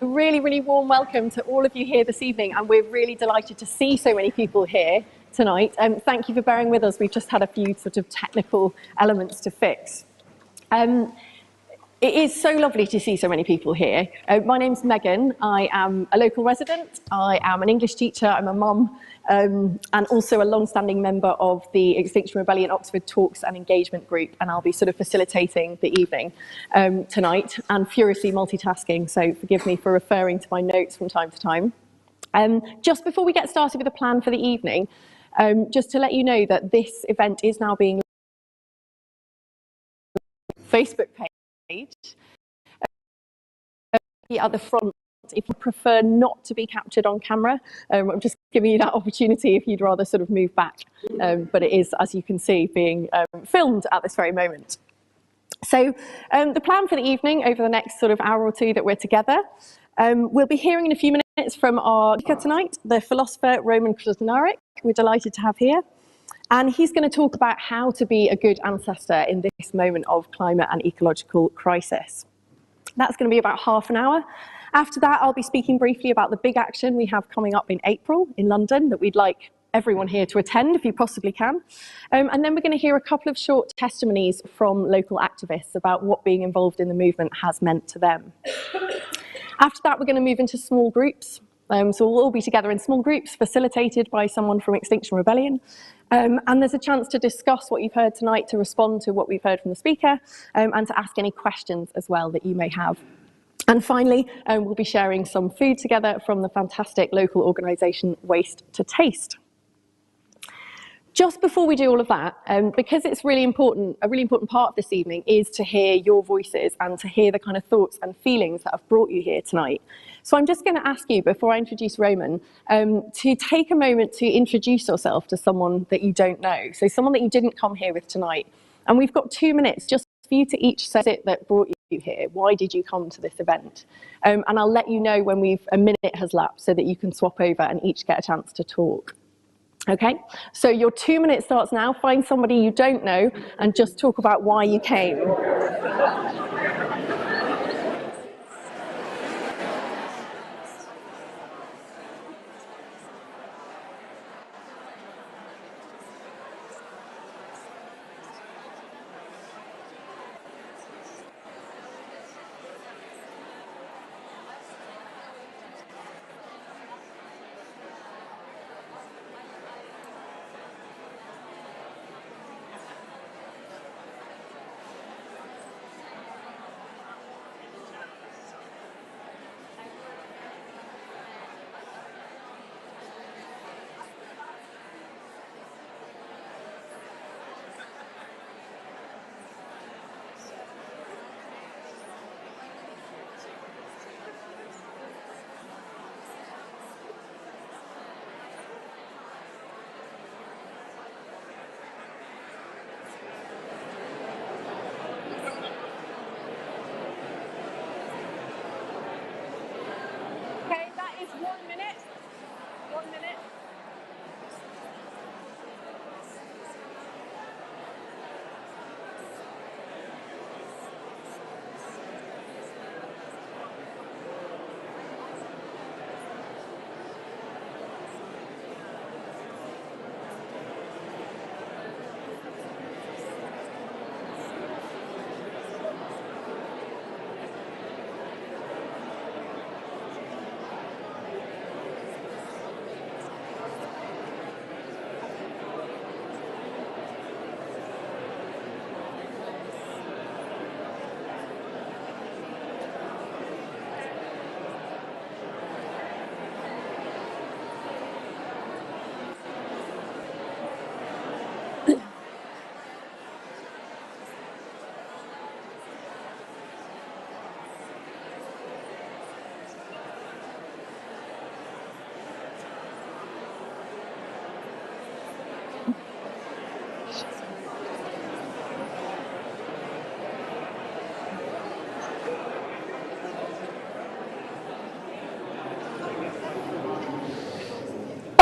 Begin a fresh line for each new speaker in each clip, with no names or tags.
Really, really warm welcome to all of you here this evening, and we're really delighted to see so many people here tonight. Thank you for bearing with us. We've just had a few sort of technical elements to fix. It is so lovely to see so many people here. My name's Megan. I am a local resident. I am an English teacher. I'm a mum, and also a long-standing member of the Extinction Rebellion Oxford Talks and Engagement Group, and I'll be sort of facilitating the evening tonight and furiously multitasking, so forgive me for referring to my notes from time to time. Just before we get started with the plan for the evening, just to let you know that this event is now being Facebook page. At the front, if you prefer not to be captured on camera, I'm just giving you that opportunity if you'd rather sort of move back. But it is, as you can see, being filmed at this very moment. So the plan for the evening over the next sort of hour or two that we're together, we'll be hearing in a few minutes from our speaker tonight, the philosopher Roman Krznaric. We're delighted to have here. And he's going to talk about how to be a good ancestor in this moment of climate and ecological crisis. That's going to be about half an hour. After that, I'll be speaking briefly about the big action we have coming up in April in London that we'd like everyone here to attend if you possibly can. And then we're going to hear a couple of short testimonies from local activists about what being involved in the movement has meant to them. After that, we're going to move into small groups. So we'll all be together in small groups facilitated by someone from Extinction Rebellion. And there's a chance to discuss what you've heard tonight, to respond to what we've heard from the speaker, and to ask any questions as well that you may have. And finally, we'll be sharing some food together from the fantastic local organisation Waste to Taste. Just before we do all of that, because it's really important, a really important part of this evening is to hear your voices and to hear the kind of thoughts and feelings that have brought you here tonight. So I'm just going to ask you, before I introduce Roman, to take a moment to introduce yourself to someone that you don't know. So someone that you didn't come here with tonight. And we've got 2 minutes just for you to each say it that brought you here. Why did you come to this event? And I'll let you know when a minute has lapsed so that you can swap over and each get a chance to talk. Okay, so your 2 minutes starts now. Find somebody you don't know and just talk about why you came. Okay, that is 1 minute. 1 minute.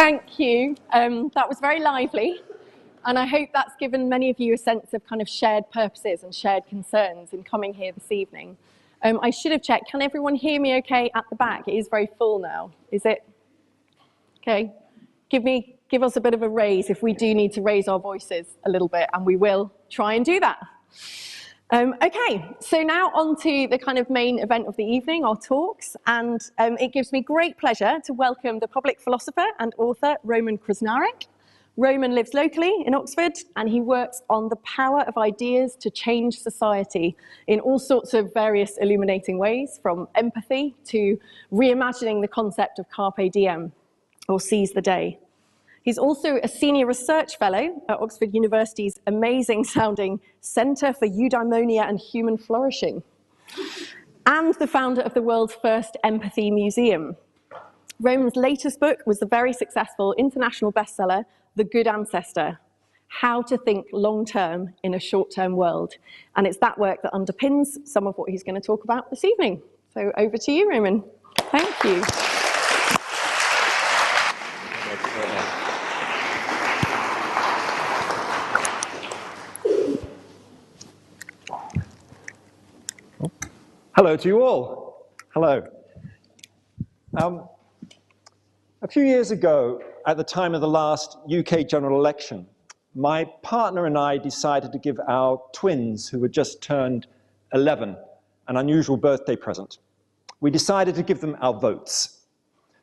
Thank you. That was very lively. And I hope that's given many of you a sense of kind of shared purposes and shared concerns in coming here this evening. I should have checked. Can everyone hear me okay at the back? It is very full now. Is it? Okay. Give us a bit of a raise if we do need to raise our voices a little bit, and we will try and do that. Okay, so now on to the kind of main event of the evening, our talks, and it gives me great pleasure to welcome the public philosopher and author Roman Krznaric. Roman lives locally in Oxford, and he works on the power of ideas to change society in all sorts of various illuminating ways, from empathy to reimagining the concept of carpe diem, or seize the day. He's also a senior research fellow at Oxford University's amazing-sounding Centre for Eudaimonia and Human Flourishing, and the founder of the world's first empathy museum. Roman's latest book was the very successful international bestseller, The Good Ancestor, How to Think Long-Term in a Short-Term World. And it's that work that underpins some of what he's going to talk about this evening. So over to you, Roman. Thank you.
Hello to you all. Hello. A few years ago, at the time of the last UK general election, my partner and I decided to give our twins, who had just turned 11, an unusual birthday present. We decided to give them our votes.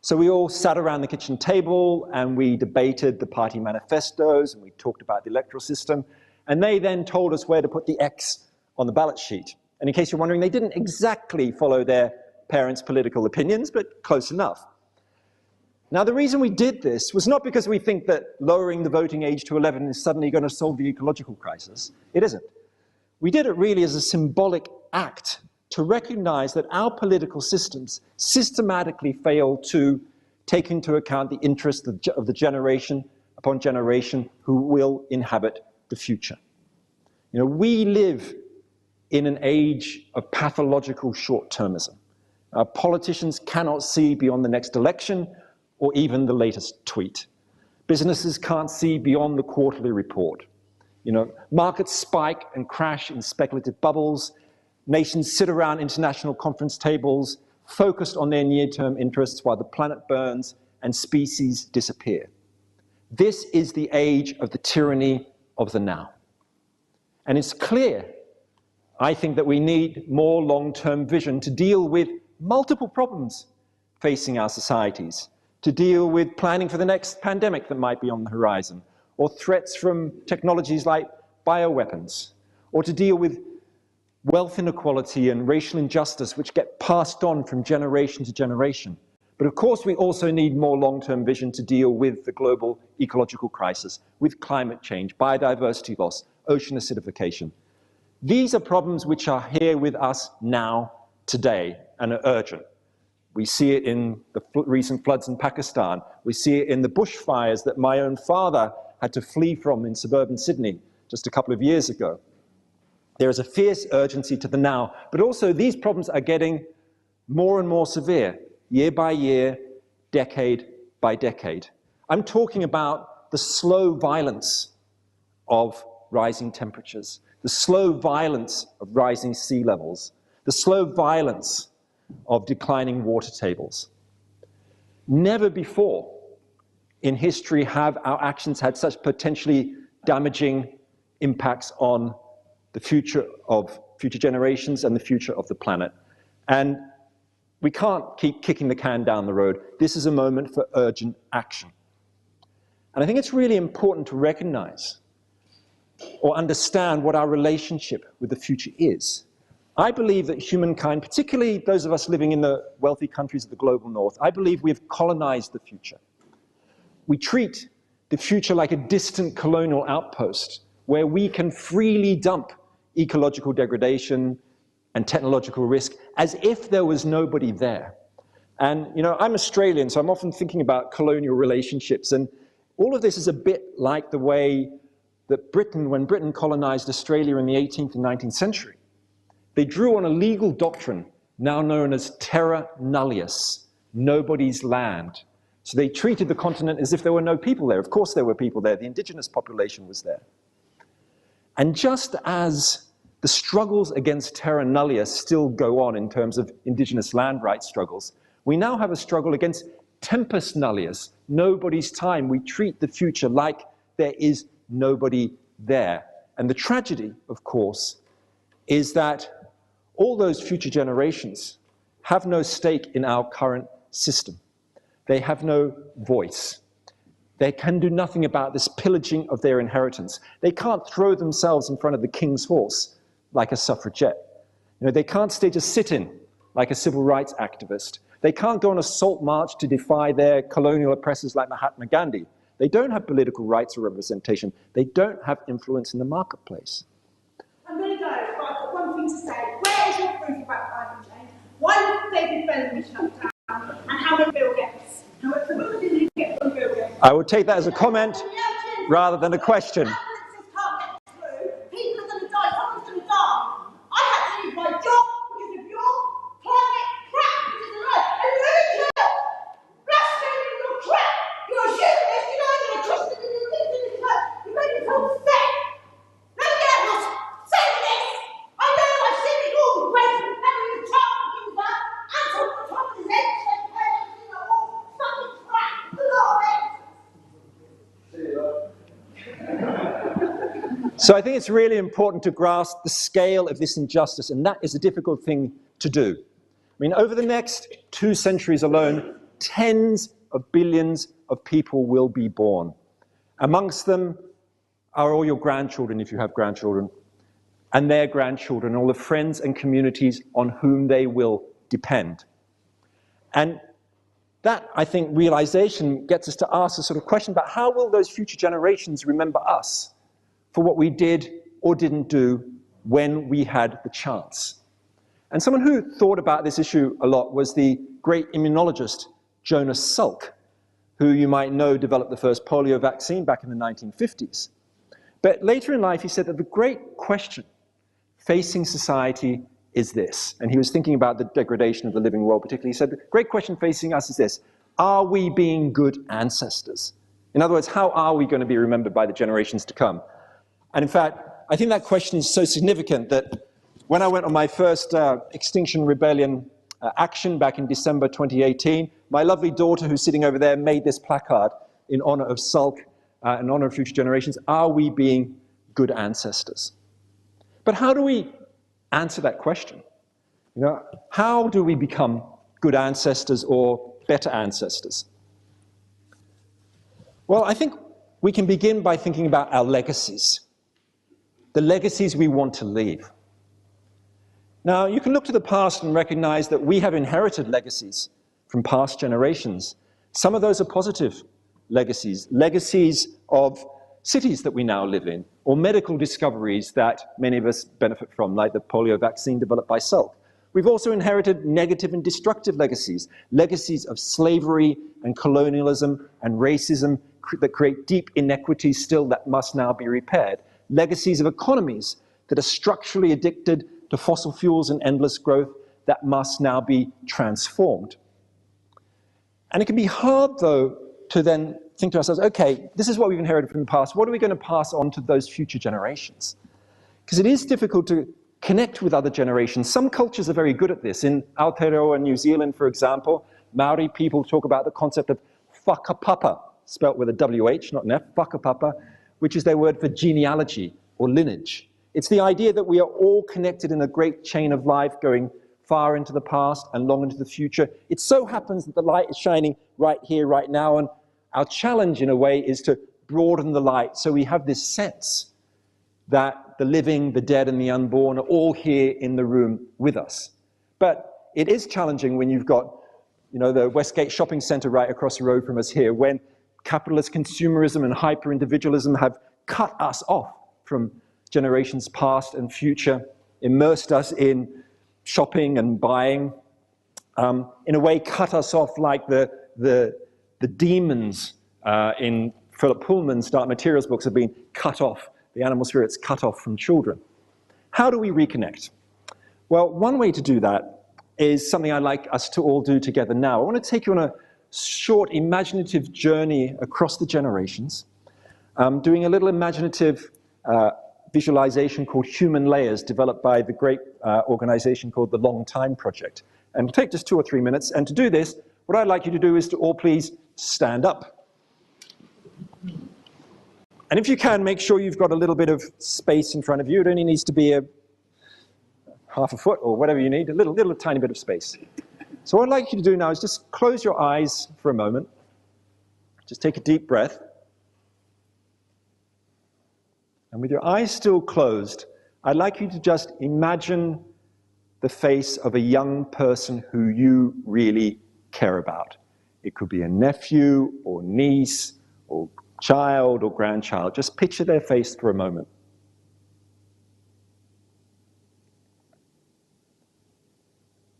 So we all sat around the kitchen table and we debated the party manifestos and we talked about the electoral system. And they then told us where to put the X on the ballot sheet. And in case you're wondering, they didn't exactly follow their parents' political opinions, but close enough. Now, the reason we did this was not because we think that lowering the voting age to 11 is suddenly going to solve the ecological crisis. It isn't. We did it really as a symbolic act to recognize that our political systems systematically fail to take into account the interests of the generation upon generation who will inhabit the future. You know, we live in an age of pathological short-termism. Our politicians cannot see beyond the next election or even the latest tweet. Businesses can't see beyond the quarterly report. You know, markets spike and crash in speculative bubbles. Nations sit around international conference tables, focused on their near-term interests while the planet burns and species disappear. This is the age of the tyranny of the now. And it's clear, I think, that we need more long-term vision to deal with multiple problems facing our societies, to deal with planning for the next pandemic that might be on the horizon, or threats from technologies like bioweapons, or to deal with wealth inequality and racial injustice which get passed on from generation to generation. But of course, we also need more long-term vision to deal with the global ecological crisis, with climate change, biodiversity loss, ocean acidification. These are problems which are here with us now, today, and are urgent. We see it in the recent floods in Pakistan. We see it in the bushfires that my own father had to flee from in suburban Sydney just a couple of years ago. There is a fierce urgency to the now, but also these problems are getting more and more severe, year by year, decade by decade. I'm talking about the slow violence of rising temperatures, the slow violence of rising sea levels, the slow violence of declining water tables. Never before in history have our actions had such potentially damaging impacts on the future of future generations and the future of the planet. And we can't keep kicking the can down the road. This is a moment for urgent action. And I think it's really important to recognize or understand what our relationship with the future is. I believe that humankind, particularly those of us living in the wealthy countries of the global north, I believe we have colonized the future. We treat the future like a distant colonial outpost where we can freely dump ecological degradation and technological risk as if there was nobody there. And, you know, I'm Australian, so I'm often thinking about colonial relationships, and all of this is a bit like the way that Britain, when Britain colonized Australia in the 18th and 19th century, they drew on a legal doctrine now known as terra nullius, nobody's land. So they treated the continent as if there were no people there. Of course there were people there. The indigenous population was there. And just as the struggles against terra nullius still go on in terms of indigenous land rights struggles. We now have a struggle against tempus nullius, nobody's time. We treat the future like there is nobody there. And the tragedy, of course, is that all those future generations have no stake in our current system. They have no voice. They can do nothing about this pillaging of their inheritance. They can't throw themselves in front of the king's horse like a suffragette. You know, they can't stage a sit-in like a civil rights activist. They can't go on a salt march to defy their colonial oppressors like Mahatma Gandhi. They don't have political rights or representation. They don't have influence in the marketplace.
I'm going to go, but I've got one thing to say. Where is your proof about climate change? Why would David Bellamy shut down? And how many Bill Gates? How much did you get from Bill Gates?
I would take that as a comment rather than a question.
People are going to die. Someone's going to die. I had to leave my job because of your climate crap. And you're blaspheming your crap. You're a humanist. You know you're a Christian and you live in the church. You made me feel sick. Let me get lost. Say this. I know I've seen it all. The grace and memory of child and things like that. And on the top of his head, saying, "Hey, I've seen it all. Fucking crap. A lot of it."
So I think it's really important to grasp the scale of this injustice, and that is a difficult thing to do. I mean, over the next 2 centuries alone, tens of billions of people will be born. Amongst them are all your grandchildren, if you have grandchildren, and their grandchildren, all the friends and communities on whom they will depend. And that, I think, realization gets us to ask a sort of question about how will those future generations remember us for what we did or didn't do when we had the chance. And someone who thought about this issue a lot was the great immunologist Jonas Salk, who you might know developed the first polio vaccine back in the 1950s. But later in life, he said that the great question facing society is this, and he was thinking about the degradation of the living world particularly. He said, the great question facing us is this: are we being good ancestors? In other words, how are we going to be remembered by the generations to come? And in fact, I think that question is so significant that when I went on my first Extinction Rebellion action back in December 2018, my lovely daughter, who's sitting over there, made this placard in honor of Salk, in honor of future generations. Are we being good ancestors? But how do we answer that question? You know, how do we become good ancestors or better ancestors? Well, I think we can begin by thinking about our legacies, the legacies we want to leave. Now, you can look to the past and recognize that we have inherited legacies from past generations. Some of those are positive legacies, legacies of cities that we now live in, or medical discoveries that many of us benefit from, like the polio vaccine developed by Salk. We've also inherited negative and destructive legacies, legacies of slavery and colonialism and racism that create deep inequities still that must now be repaired, legacies of economies that are structurally addicted to fossil fuels and endless growth that must now be transformed. And it can be hard, though, to then think to ourselves, okay, this is what we've inherited from the past. What are we going to pass on to those future generations? Because it is difficult to connect with other generations. Some cultures are very good at this. In Aotearoa, New Zealand, for example, Maori people talk about the concept of whakapapa, spelt with a WH, not an F, whakapapa, which is their word for genealogy or lineage. It's the idea that we are all connected in a great chain of life going far into the past and long into the future. It so happens that the light is shining right here, right now, and our challenge in a way is to broaden the light so we have this sense that the living, the dead, and the unborn are all here in the room with us. But it is challenging when you've got, you know, the Westgate shopping center right across the road from us here, when capitalist consumerism and hyper-individualism have cut us off from generations past and future, immersed us in shopping and buying, in a way cut us off like the demons in Philip Pullman's Dark Materials books have been cut off, the animal spirits cut off from children. How do we reconnect? Well, one way to do that is something I'd like us to all do together now. I want to take you on a short imaginative journey across the generations, doing a little imaginative visualization called Human Layers, developed by the great organization called the Long Time Project. And it'll take just 2 or 3 minutes. And to do this, what I'd like you to do is to all please stand up. And if you can, make sure you've got a little bit of space in front of you. It only needs to be half a foot or whatever you need, a little tiny bit of space. So what I'd like you to do now is just close your eyes for a moment. Just take a deep breath. And with your eyes still closed, I'd like you to just imagine the face of a young person who you really care about. It could be a nephew or niece or child or grandchild. Just picture their face for a moment.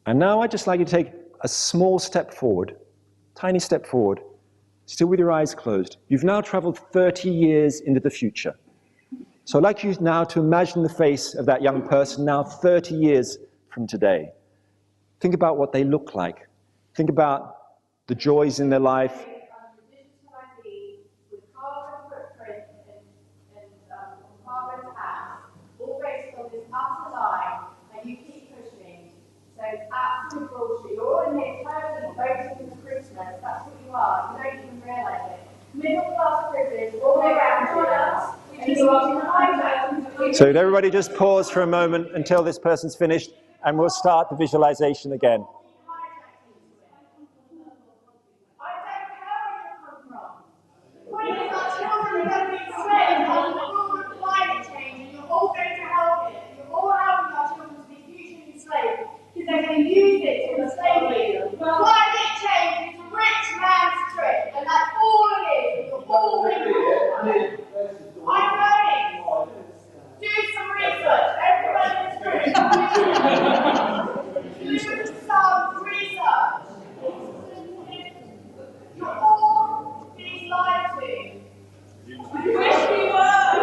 And now I'd just like you to take a small step forward, tiny step forward, still with your eyes closed. You've now traveled 30 years into the future. So I'd like you now to imagine the face of that young person now 30 years from today. Think about what they look like. Think about the joys in their life.
Absolute bullshit. You're all in here totally voting for Christmas. That's what you are. You don't even realise it. Middle class privilege all the way around you.
So everybody just pause for a moment until this person's finished, and we'll start the visualization again.
They're going to use it to enslave you. Climate change is a rich man's trick, and that's all it is. You're all ignorant. I'm learning. Do some research. Everybody in this room. Do some research. You're all being lied to. Wish we were.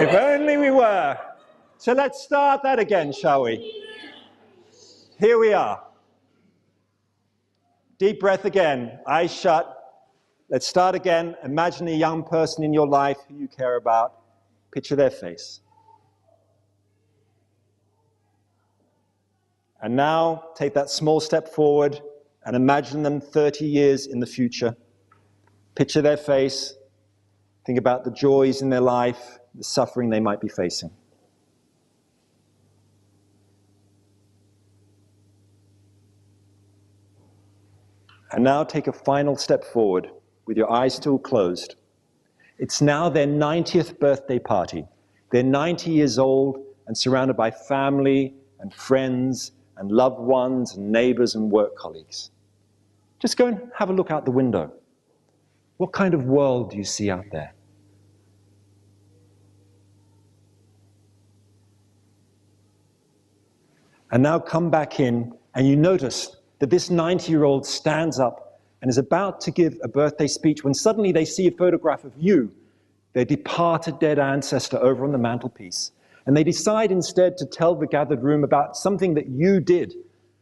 If only we were. So let's start that again, shall we? Here we are. Deep breath again, eyes shut. Let's start again. Imagine a young person in your life who you care about. Picture their face. And now take that small step forward and imagine them 30 years in the future. Picture their face. Think about the joys in their life, the suffering they might be facing. And now take a final step forward with your eyes still closed. It's now their 90th birthday party. They're 90 years old and surrounded by family and friends and loved ones and neighbors and work colleagues. Just go and have a look out the window. What kind of world do you see out there? And now come back in and you notice that this 90-year-old stands up and is about to give a birthday speech when suddenly they see a photograph of you, their departed dead ancestor, over on the mantelpiece. And they decide instead to tell the gathered room about something that you did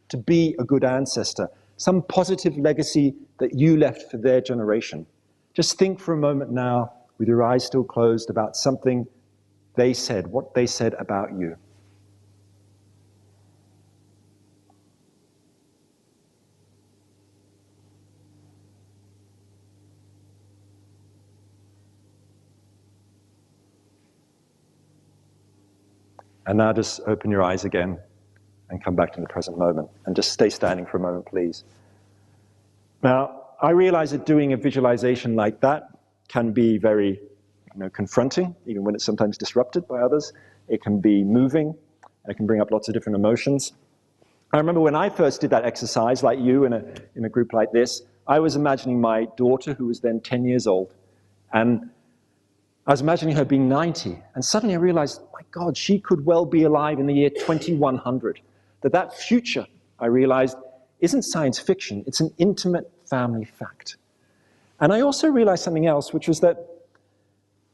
to be a good ancestor, some positive legacy that you left for their generation. Just think for a moment now, with your eyes still closed, about something they said, what they said about you. And now just open your eyes again and come back to the present moment. And just stay standing for a moment, please. Now, I realize that doing a visualization like that can be very confronting, even when it's sometimes disrupted by others. It can be moving. It can bring up lots of different emotions. I remember when I first did that exercise, like you, in a group like this, I was imagining my daughter, who was then 10 years old, and I was imagining her being 90, and suddenly I realized, my God, she could well be alive in the year 2100. That future, I realized, isn't science fiction, it's an intimate family fact. And I also realized something else, which was that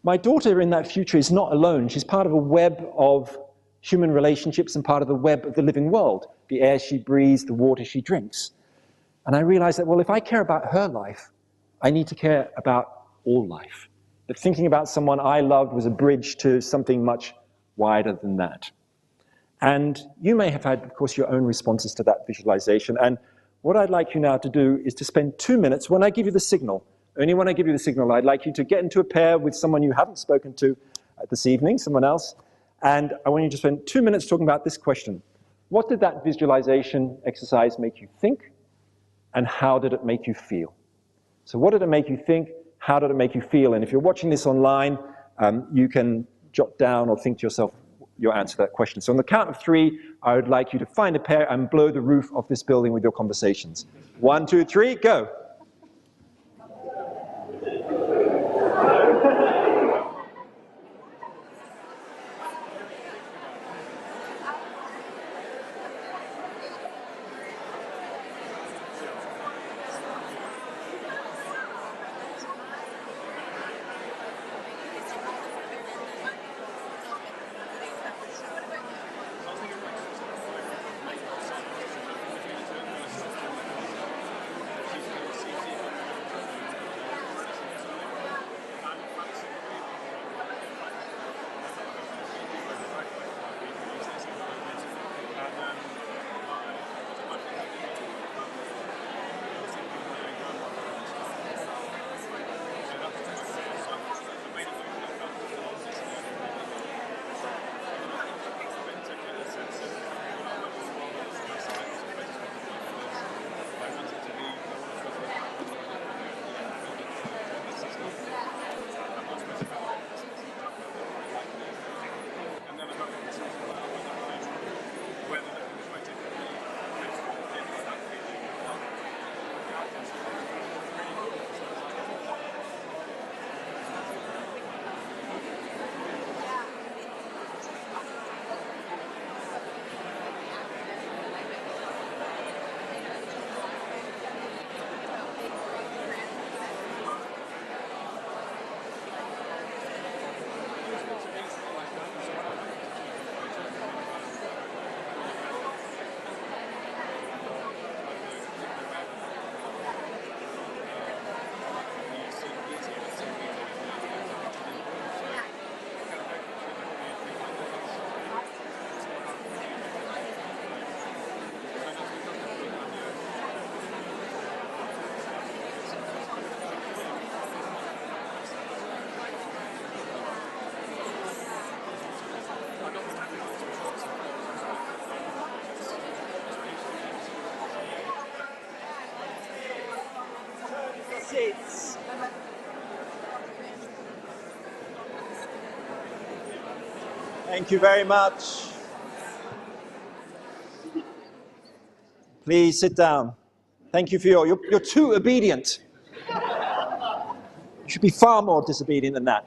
my daughter in that future is not alone. She's part of a web of human relationships and part of the web of the living world, the air she breathes, the water she drinks. And I realized that, well, if I care about her life, I need to care about all life. that thinking about someone I loved was a bridge to something much wider than that. And you may have had, of course, your own responses to that visualization. And what I'd like you now to do is to spend 2 minutes, when I give you the signal, only when I give you the signal, I'd like you to get into a pair with someone you haven't spoken to this evening, someone else, and I want you to spend 2 minutes talking about this question. What did that visualization exercise make you think, and how did it make you feel? So what did it make you think? How did it make you feel? And if you're watching this online, you can jot down or think to yourself your answer to that question. So on the count of 3, I would like you to find a pair and blow the roof off this building with your conversations. 1, 2, 3, go. Thank you very much. Please sit down. Thank you for you're too obedient. You should be far more disobedient than that.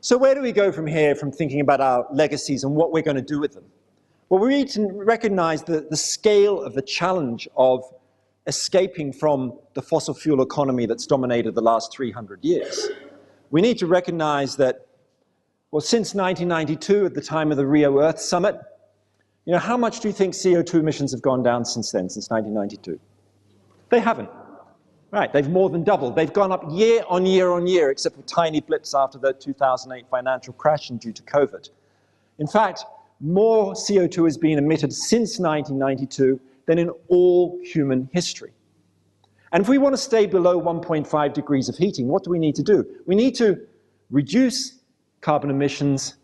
So where do we go from here, from thinking about our legacies and what we're going to do with them? Well, we need to recognize the scale of the challenge of escaping from the fossil fuel economy that's dominated the last 300 years. We need to recognize that, well, since 1992, at the time of the Rio Earth Summit, how much do you think CO2 emissions have gone down since then, since 1992? They haven't. Right, they've more than doubled. They've gone up year on year on year, except for tiny blips after the 2008 financial crash and due to COVID. In fact, more CO2 has been emitted since 1992 than in all human history. And if we want to stay below 1.5 degrees of heating, what do we need to do? We need to reduce carbon emissions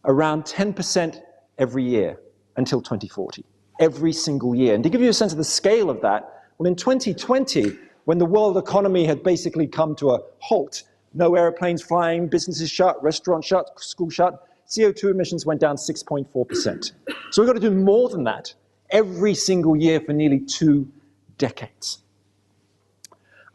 around 10% every year until 2040, every single year. And to give you a sense of the scale of that, well, in 2020, when the world economy had basically come to a halt, no airplanes flying, businesses shut, restaurants shut, schools shut, CO2 emissions went down 6.4%. So we've got to do more than that every single year for nearly 2 decades.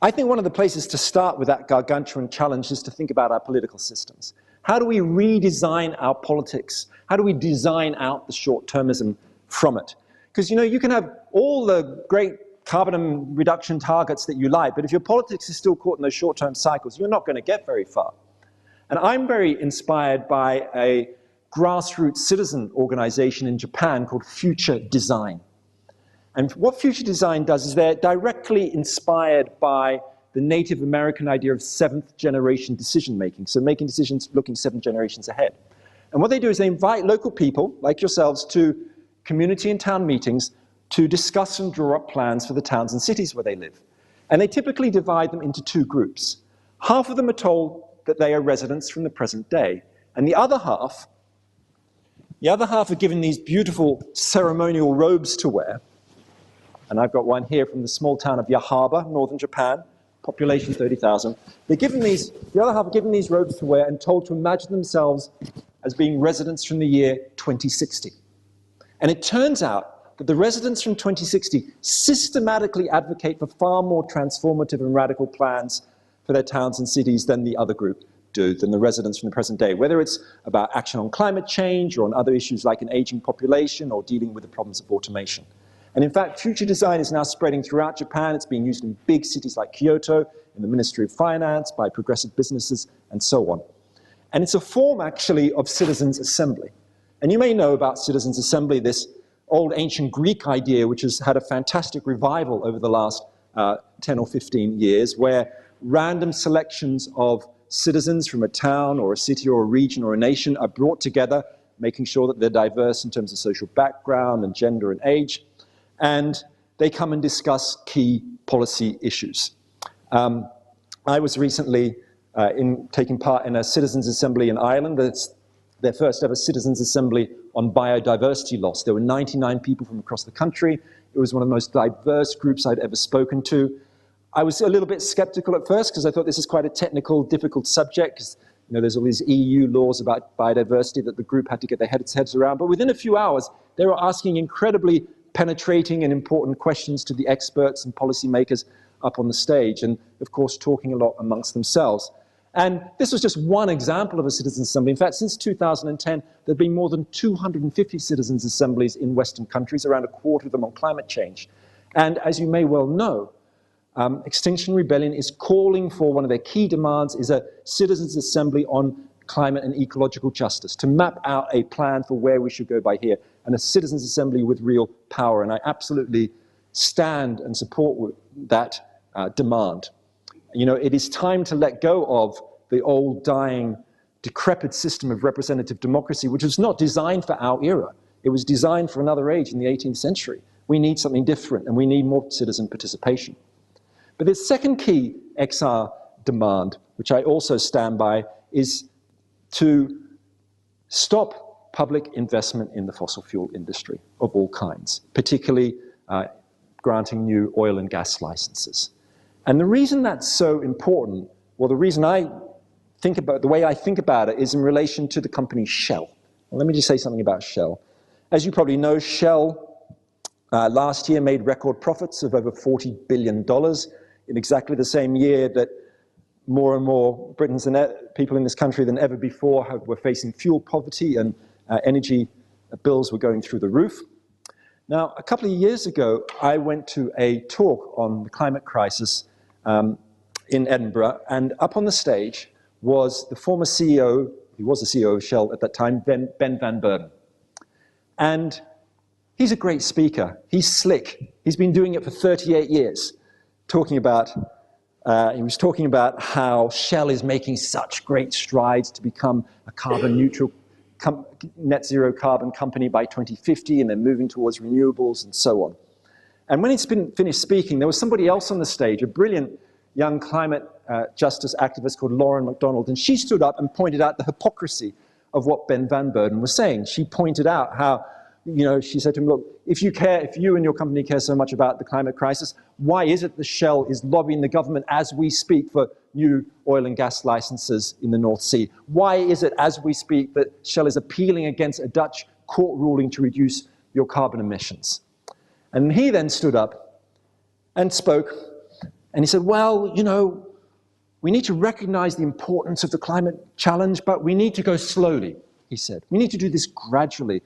I think one of the places to start with that gargantuan challenge is to think about our political systems. How do we redesign our politics? How do we design out the short-termism from it? Because, you can have all the great carbon reduction targets that you like, but if your politics is still caught in those short-term cycles, you're not going to get very far. And I'm very inspired by a grassroots citizen organization in Japan called Future Design. And what Future Design does is they're directly inspired by the Native American idea of seventh generation decision making, so making decisions looking 7 generations ahead. And what they do is they invite local people, like yourselves, to community and town meetings to discuss and draw up plans for the towns and cities where they live. And they typically divide them into 2 groups. Half of them are told that they are residents from the present day, and the other half are given these beautiful ceremonial robes to wear. And I've got one here from the small town of Yahaba, northern Japan, population 30,000. The other half are given these robes to wear and told to imagine themselves as being residents from the year 2060. And it turns out that the residents from 2060 systematically advocate for far more transformative and radical plans for their towns and cities than the other group do, than the residents from the present day, whether it's about action on climate change or on other issues like an aging population or dealing with the problems of automation. And in fact, future design is now spreading throughout Japan. It's being used in big cities like Kyoto, in the Ministry of Finance, by progressive businesses, and so on. And it's a form, actually, of citizens' assembly. And you may know about citizens' assembly, this old ancient Greek idea, which has had a fantastic revival over the last 10 or 15 years, where random selections of citizens from a town or a city or a region or a nation are brought together, making sure that they're diverse in terms of social background and gender and age, and they come and discuss key policy issues. I was recently taking part in a citizens' assembly in Ireland. That's their first ever citizens' assembly on biodiversity loss. There were 99 people from across the country. It was one of the most diverse groups I'd ever spoken to. I was a little bit skeptical at first because I thought this is quite a technical, difficult subject, because there's all these EU laws about biodiversity that the group had to get their heads around. But within a few hours, they were asking incredibly penetrating and important questions to the experts and policymakers up on the stage, and of course talking a lot amongst themselves. And this was just one example of a citizens' assembly. In fact, since 2010, there have been more than 250 citizens' assemblies in Western countries, around a quarter of them on climate change. And as you may well know, Extinction Rebellion is calling for, one of their key demands is a citizens' assembly on climate and ecological justice, to map out a plan for where we should go by here, and a citizens' assembly with real power. And I absolutely stand and support that demand. It is time to let go of the old, dying, decrepit system of representative democracy, which was not designed for our era. It was designed for another age in the 18th century. We need something different, and we need more citizen participation. But the second key XR demand, which I also stand by, is to stop public investment in the fossil fuel industry of all kinds, particularly granting new oil and gas licenses. And the reason that's so important, well, the reason the way I think about it is in relation to the company Shell. Well, let me just say something about Shell. As you probably know, Shell last year made record profits of over $40 billion in exactly the same year that more and more Britons and people in this country than ever before were facing fuel poverty, and energy bills were going through the roof. Now, a couple of years ago, I went to a talk on the climate crisis in Edinburgh, and up on the stage was the former CEO, he was the CEO of Shell at that time, Ben van Beurden. And he's a great speaker. He's slick. He's been doing it for 38 years, he was talking about how Shell is making such great strides to become a carbon neutral, net zero carbon company by 2050, and they're moving towards renewables and so on. And when he's finished speaking, there was somebody else on the stage, a brilliant young climate justice activist called Lauren MacDonald, and she stood up and pointed out the hypocrisy of what Ben van Beurden was saying. She pointed out how, she said to him, look, if you and your company care so much about the climate crisis, why is it that Shell is lobbying the government as we speak for new oil and gas licenses in the North Sea? Why is it, as we speak, that Shell is appealing against a Dutch court ruling to reduce your carbon emissions? And he then stood up and spoke, and he said, well, we need to recognize the importance of the climate challenge, but we need to go slowly, he said. We need to do this gradually.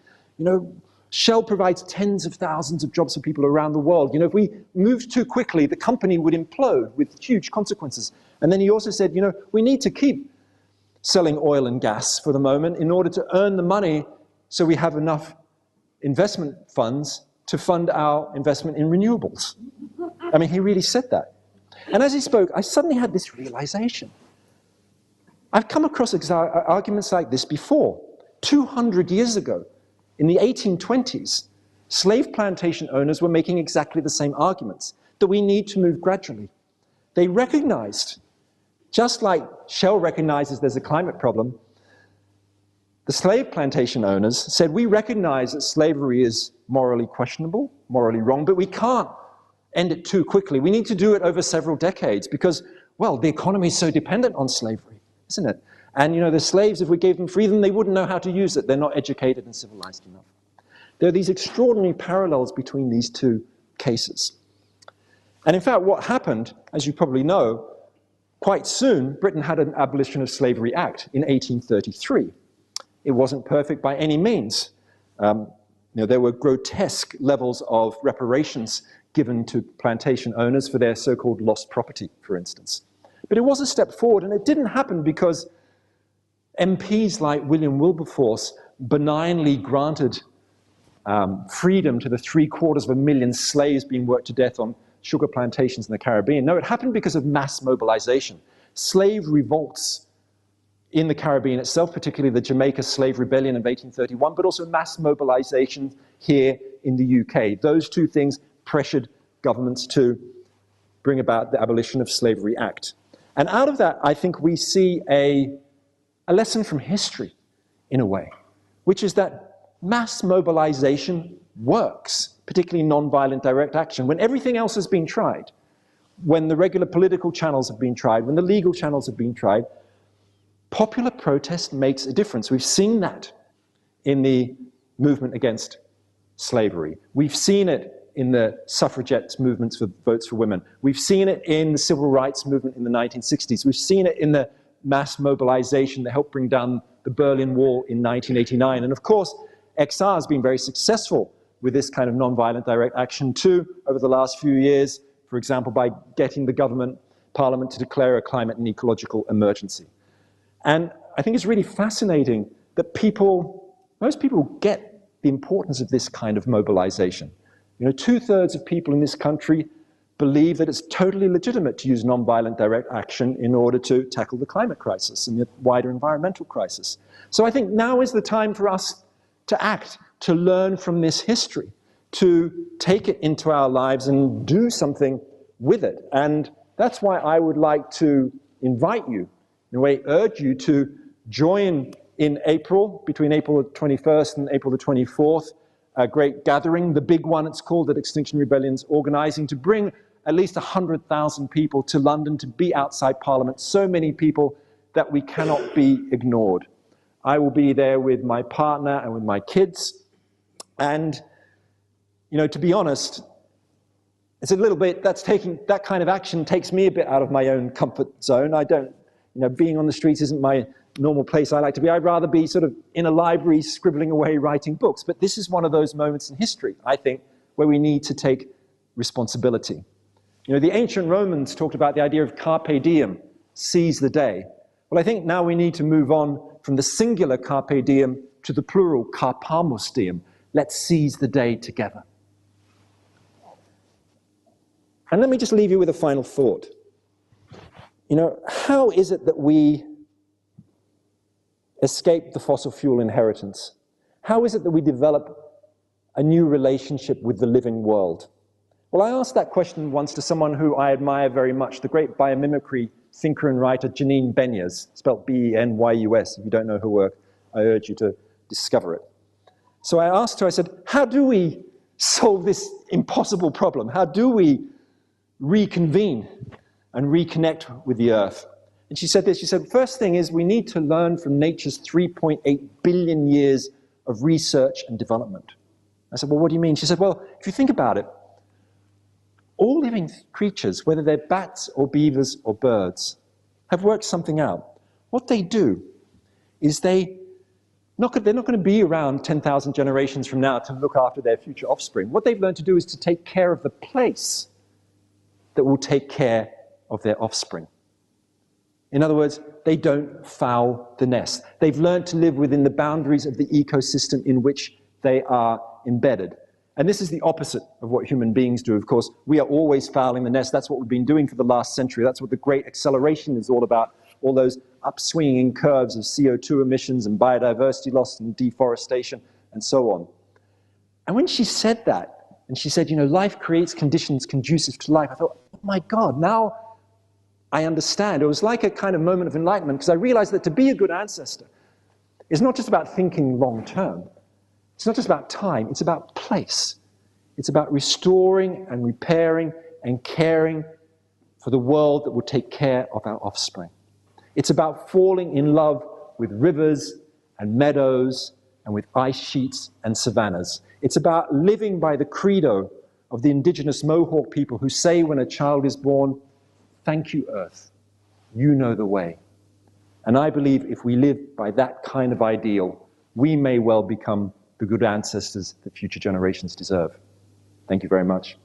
Shell provides tens of thousands of jobs for people around the world. If we moved too quickly, the company would implode with huge consequences. And then he also said, we need to keep selling oil and gas for the moment in order to earn the money so we have enough investment funds to fund our investment in renewables. I mean, he really said that. And as he spoke, I suddenly had this realization. I've come across arguments like this before. 200 years ago, in the 1820s, slave plantation owners were making exactly the same arguments, that we need to move gradually. They recognized, just like Shell recognizes there's a climate problem, the slave plantation owners said, we recognize that slavery is morally questionable, morally wrong, but we can't end it too quickly. We need to do it over several decades because, well, the economy is so dependent on slavery, isn't it? And, you know, the slaves, if we gave them freedom, they wouldn't know how to use it. They're not educated and civilized enough. There are these extraordinary parallels between these two cases. And in fact, what happened, as you probably know, quite soon, Britain had an Abolition of Slavery Act in 1833. It wasn't perfect by any means. There were grotesque levels of reparations given to plantation owners for their so-called lost property, for instance. But it was a step forward, and it didn't happen because MPs like William Wilberforce benignly granted freedom to the 750,000 slaves being worked to death on sugar plantations in the Caribbean. No, it happened because of mass mobilization. Slave revolts in the Caribbean itself, particularly the Jamaica Slave Rebellion of 1831, but also mass mobilization here in the UK. Those two things pressured governments to bring about the Abolition of Slavery Act. And out of that, I think we see a lesson from history, in a way, which is that mass mobilization works, particularly nonviolent direct action, when everything else has been tried, when the regular political channels have been tried, when the legal channels have been tried. Popular protest makes a difference. We've seen that in the movement against slavery. We've seen it in the suffragettes movements for votes for women. We've seen it in the civil rights movement in the 1960s. We've seen it in the mass mobilization that helped bring down the Berlin Wall in 1989. And of course, XR has been very successful with this kind of nonviolent direct action too over the last few years, for example, by getting the parliament to declare a climate and ecological emergency. And I think it's really fascinating that most people get the importance of this kind of mobilization. You know, 2/3 of people in this country believe that it's totally legitimate to use nonviolent direct action in order to tackle the climate crisis and the wider environmental crisis. So I think now is the time for us to act, to learn from this history, to take it into our lives and do something with it. And that's why I would like to invite you, in a way, urge you to join in April, between April the 21st and April the 24th, a great gathering, the big one it's called, that Extinction Rebellion's organizing, to bring at least 100,000 people to London to be outside Parliament, so many people that we cannot be ignored. I will be there with my partner and with my kids. And, you know, to be honest, it's a little bit, that kind of action takes me a bit out of my own comfort zone. I don't, being on the streets isn't my normal place I like to be. I'd rather be sort of in a library scribbling away, writing books. But this is one of those moments in history, I think, where we need to take responsibility. The ancient Romans talked about the idea of carpe diem, seize the day. Well, I think now we need to move on from the singular carpe diem to the plural carpamus diem. Let's seize the day together. And let me just leave you with a final thought. How is it that we escape the fossil fuel inheritance? How is it that we develop a new relationship with the living world? Well, I asked that question once to someone who I admire very much, the great biomimicry thinker and writer Janine Benyus, spelled B-E-N-Y-U-S. If you don't know her work, I urge you to discover it. So I asked her, I said, how do we solve this impossible problem? How do we reconvene and reconnect with the earth? And she said this, she said, first thing is we need to learn from nature's 3.8 billion years of research and development. I said, well, what do you mean? She said, well, if you think about it, all living creatures, whether they're bats or beavers or birds, have worked something out. What they do is they're not going to be around 10,000 generations from now to look after their future offspring. What they've learned to do is to take care of the place that will take care of their offspring. In other words, they don't foul the nest. They've learned to live within the boundaries of the ecosystem in which they are embedded. And this is the opposite of what human beings do. Of course, we are always fouling the nest. That's what we've been doing for the last century. That's what the Great Acceleration is all about, all those upswinging curves of CO2 emissions and biodiversity loss and deforestation and so on. And when she said that, and she said, life creates conditions conducive to life, I thought, oh my God, now I understand. It was like a kind of moment of enlightenment, because I realized that to be a good ancestor is not just about thinking long term. It's not just about time, it's about place. It's about restoring and repairing and caring for the world that will take care of our offspring. It's about falling in love with rivers and meadows and with ice sheets and savannas. It's about living by the credo of the indigenous Mohawk people who say when a child is born, "Thank you, Earth, you know the way." And I believe if we live by that kind of ideal, we may well become the good ancestors that future generations deserve. Thank you very much.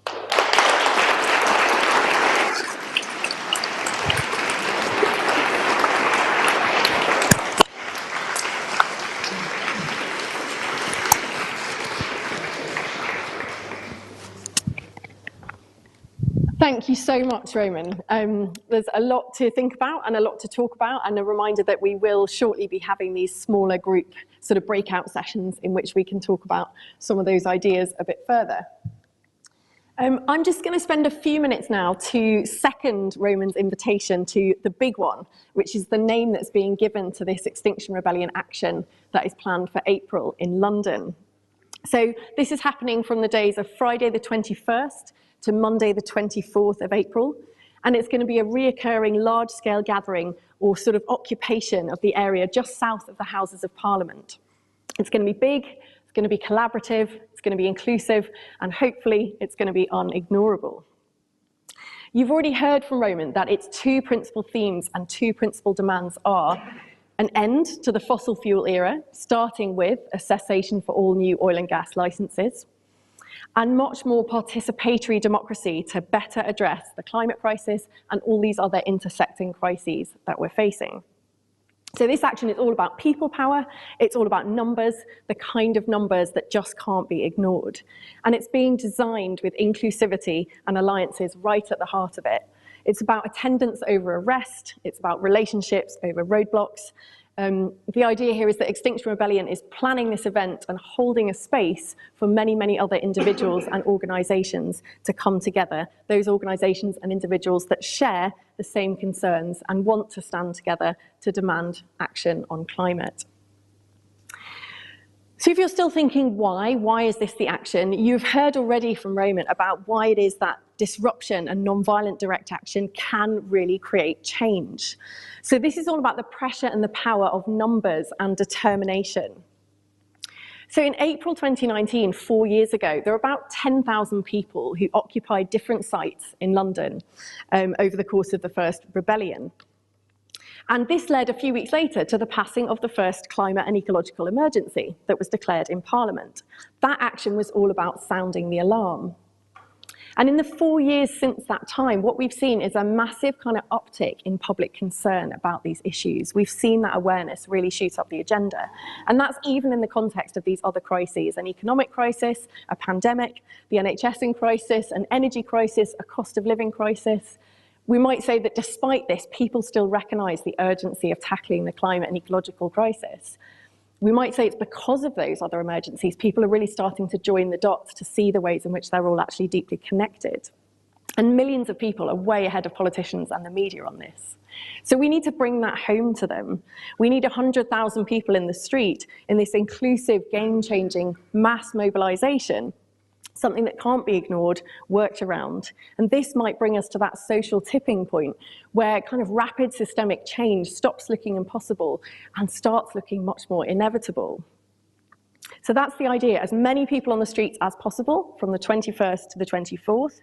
Thank you so much, Roman. There's a lot to think about and a lot to talk about, and a reminder that we will shortly be having these smaller group sort of breakout sessions in which we can talk about some of those ideas a bit further. I'm just going to spend a few minutes now to second Roman's invitation to the big one, which is the name that's being given to this Extinction Rebellion action that is planned for April in London. So this is happening from the days of Friday the 21st to Monday the 24th of April, and it's going to be a reoccurring large-scale gathering or sort of occupation of the area just south of the Houses of Parliament. It's going to be big, it's going to be collaborative, it's going to be inclusive, and hopefully it's going to be unignorable. You've already heard from Roman that its two principal themes and two principal demands are an end to the fossil fuel era, starting with a cessation for all new oil and gas licenses, and much more participatory democracy to better address the climate crisis and all these other intersecting crises that we're facing. So this action is all about people power, it's all about numbers, the kind of numbers that just can't be ignored. And it's being designed with inclusivity and alliances right at the heart of it. It's about attendance over arrest, it's about relationships over roadblocks. The idea here is that Extinction Rebellion is planning this event and holding a space for many, many other individuals and organisations to come together, those organisations and individuals that share the same concerns and want to stand together to demand action on climate. So if you're still thinking why is this the action, you've heard already from Roman about why it is that disruption and non-violent direct action can really create change. So this is all about the pressure and the power of numbers and determination. So in April 2019, 4 years ago, there were about 10,000 people who occupied different sites in London over the course of the first rebellion. And this led a few weeks later to the passing of the first climate and ecological emergency that was declared in Parliament. That action was all about sounding the alarm. And in the 4 years since that time, what we've seen is a massive kind of uptick in public concern about these issues. We've seen that awareness really shoot up the agenda. And that's even in the context of these other crises, an economic crisis, a pandemic, the NHS in crisis, an energy crisis, a cost of living crisis. We might say that despite this, people still recognise the urgency of tackling the climate and ecological crisis. We might say it's because of those other emergencies, people are really starting to join the dots to see the ways in which they're all actually deeply connected. And millions of people are way ahead of politicians and the media on this. So we need to bring that home to them. We need 100,000 people in the street in this inclusive, game-changing mass mobilisation, something that can't be ignored, worked around. And this might bring us to that social tipping point where kind of rapid systemic change stops looking impossible and starts looking much more inevitable. So that's the idea, as many people on the streets as possible from the 21st to the 24th.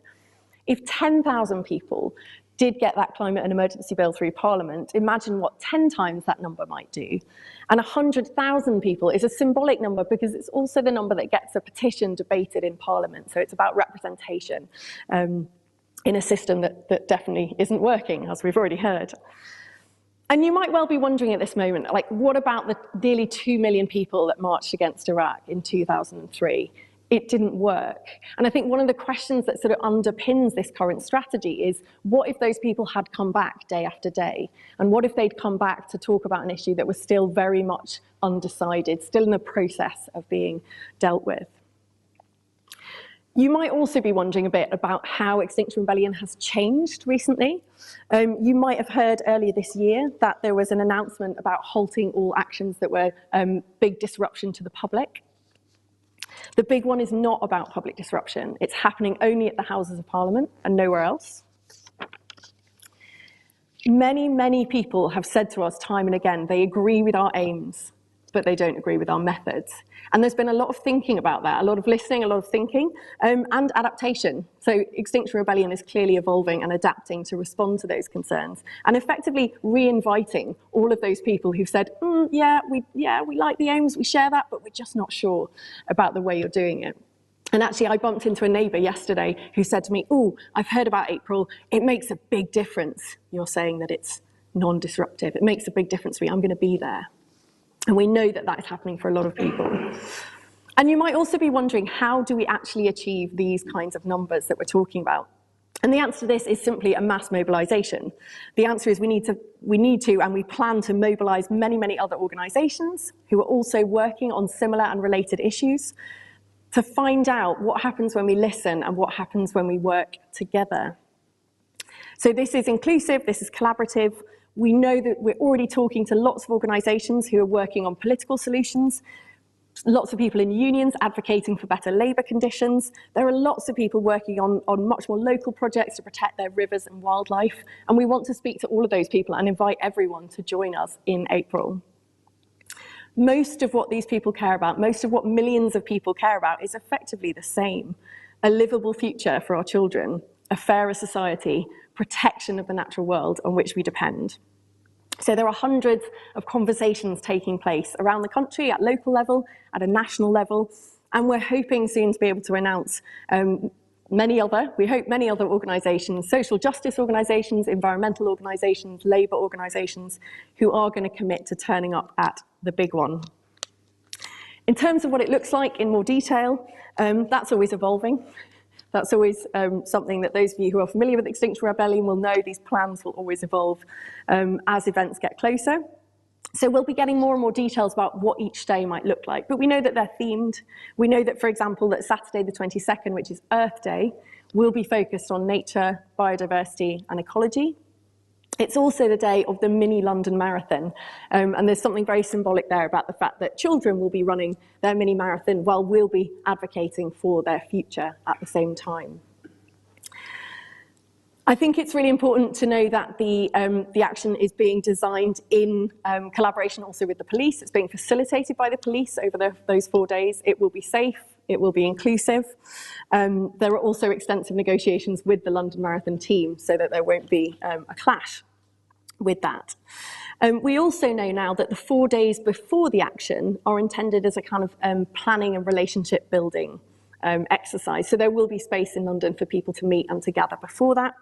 If 10,000 people did get that climate and emergency bill through Parliament, imagine what 10 times that number might do. And 100,000 people is a symbolic number because it's also the number that gets a petition debated in Parliament. So it's about representation in a system that definitely isn't working, as we've already heard. And you might well be wondering at this moment, like, what about the nearly 2 million people that marched against Iraq in 2003? it didn't work. And I think one of the questions that sort of underpins this current strategy is, what if those people had come back day after day? And what if they'd come back to talk about an issue that was still very much undecided, still in the process of being dealt with? You might also be wondering a bit about how Extinction Rebellion has changed recently. You might have heard earlier this year that there was an announcement about halting all actions that were big disruption to the public. The big one is not about public disruption. It's happening only at the Houses of Parliament and nowhere else. Many, many people have said to us time and again, they agree with our aims, but they don't agree with our methods. And there's been a lot of thinking about that, a lot of listening, a lot of thinking, and adaptation. So Extinction Rebellion is clearly evolving and adapting to respond to those concerns, and effectively re-inviting all of those people who've said, yeah, we like the aims, we share that, but we're just not sure about the way you're doing it. And actually, I bumped into a neighbour yesterday who said to me, I've heard about April, it makes a big difference. You're saying that it's non-disruptive. It makes a big difference for me, I'm going to be there. And we know that that is happening for a lot of people. And you might also be wondering, how do we actually achieve these kinds of numbers that we're talking about? And the answer to this is simply a mass mobilization. The answer is we need to, and we plan to mobilize many, many other organizations who are also working on similar and related issues to find out what happens when we listen and what happens when we work together. So this is inclusive, this is collaborative. We know that we're already talking to lots of organisations who are working on political solutions, lots of people in unions advocating for better labour conditions. There are lots of people working on much more local projects to protect their rivers and wildlife. And we want to speak to all of those people and invite everyone to join us in April. Most of what these people care about, most of what millions of people care about, is effectively the same. A livable future for our children, a fairer society, protection of the natural world on which we depend. So there are hundreds of conversations taking place around the country at local level, at a national level, and we're hoping soon to be able to announce many other organisations, social justice organisations, environmental organisations, labour organisations, who are going to commit to turning up at the big one. In terms of what it looks like in more detail, that's always evolving. That's always something that those of you who are familiar with Extinction Rebellion will know. These plans will always evolve as events get closer. So we'll be getting more and more details about what each day might look like. But we know that they're themed. We know that, for example, that Saturday the 22nd, which is Earth Day, will be focused on nature, biodiversity, and ecology. It's also the day of the mini London Marathon, and there's something very symbolic there about the fact that children will be running their mini marathon while we'll be advocating for their future at the same time. I think it's really important to know that the action is being designed in collaboration also with the police. It's being facilitated by the police over those 4 days. It will be safe. It will be inclusive. There are also extensive negotiations with the London Marathon team so that there won't be a clash with that. We also know now that the 4 days before the action are intended as a kind of planning and relationship building exercise. So there will be space in London for people to meet and to gather before that.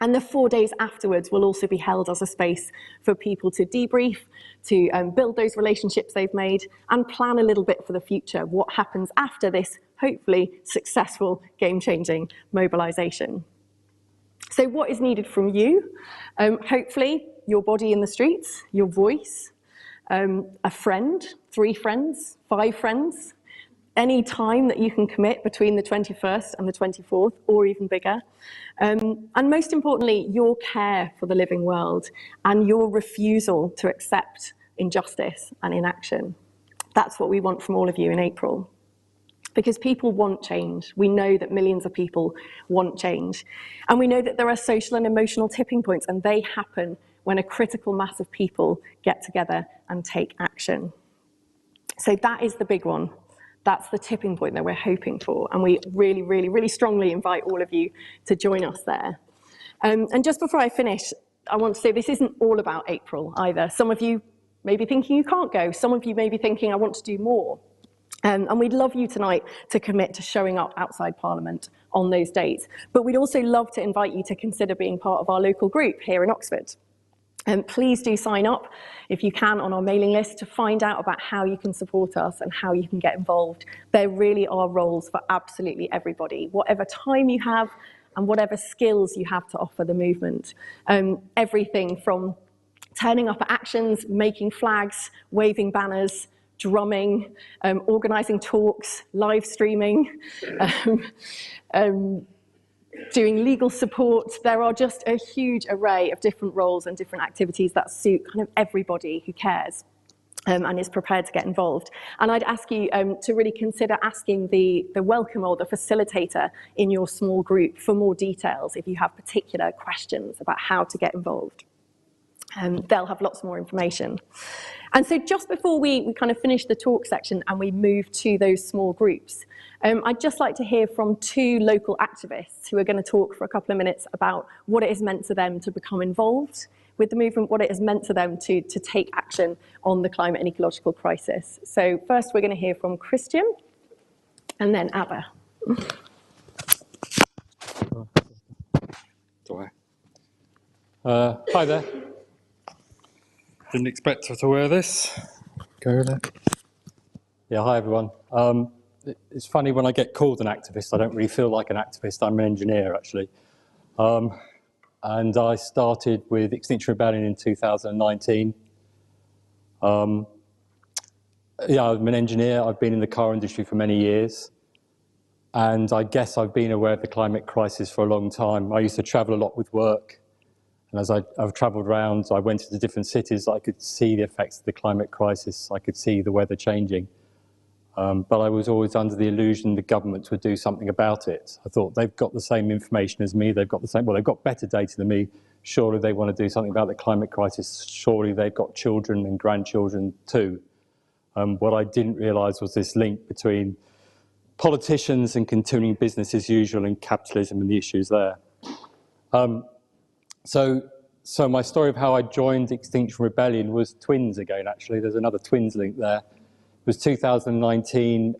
And the 4 days afterwards will also be held as a space for people to debrief, to build those relationships they've made, and plan a little bit for the future, what happens after this, hopefully, successful, game-changing mobilisation. So what is needed from you? Hopefully, your body in the streets, your voice, a friend, 3 friends, 5 friends, any time that you can commit between the 21st and the 24th, or even bigger. And most importantly, your care for the living world and your refusal to accept injustice and inaction. That's what we want from all of you in April. Because people want change. We know that millions of people want change. And we know that there are social and emotional tipping points, and they happen when a critical mass of people get together and take action. So that is the big one. That's the tipping point that we're hoping for. And we really, really, really strongly invite all of you to join us there. And just before I finish, I want to say this isn't all about April either. Some of you may be thinking you can't go. Some of you may be thinking, I want to do more. And we'd love you tonight to commit to showing up outside Parliament on those dates. But we'd also love to invite you to consider being part of our local group here in Oxford. Please do sign up, if you can, on our mailing list to find out about how you can support us and how you can get involved. There really are roles for absolutely everybody, whatever time you have and whatever skills you have to offer the movement. Everything from turning up at actions, making flags, waving banners, drumming, organising talks, live streaming, doing legal support. There are just a huge array of different roles and different activities that suit kind of everybody who cares and is prepared to get involved. And I'd ask you to really consider asking the welcome or the facilitator in your small group for more details if you have particular questions about how to get involved. They'll have lots more information. And so just before we kind of finish the talk section and we move to those small groups, I'd just like to hear from two local activists who are going to talk for a couple of minutes about what it has meant to them to become involved with the movement, what it has meant to them to take action on the climate and ecological crisis. So first we're going to hear from Christian and then Abba.
Hi there. Didn't expect to wear this. Go there. Yeah, hi everyone. It's funny when I get called an activist, I don't really feel like an activist. I'm an engineer actually. And I started with Extinction Rebellion in 2019. Yeah, I'm an engineer. I've been in the car industry for many years. And I guess I've been aware of the climate crisis for a long time. I used to travel a lot with work. And as I've travelled around, I went into different cities, I could see the effects of the climate crisis, I could see the weather changing. But I was always under the illusion the government would do something about it. I thought they've got the same information as me, they've got better data than me, surely they want to do something about the climate crisis, surely they've got children and grandchildren too. What I didn't realise was this link between politicians and continuing business as usual and capitalism and the issues there. So my story of how I joined Extinction Rebellion was twins again, actually. There's another twins link there. It was 2019,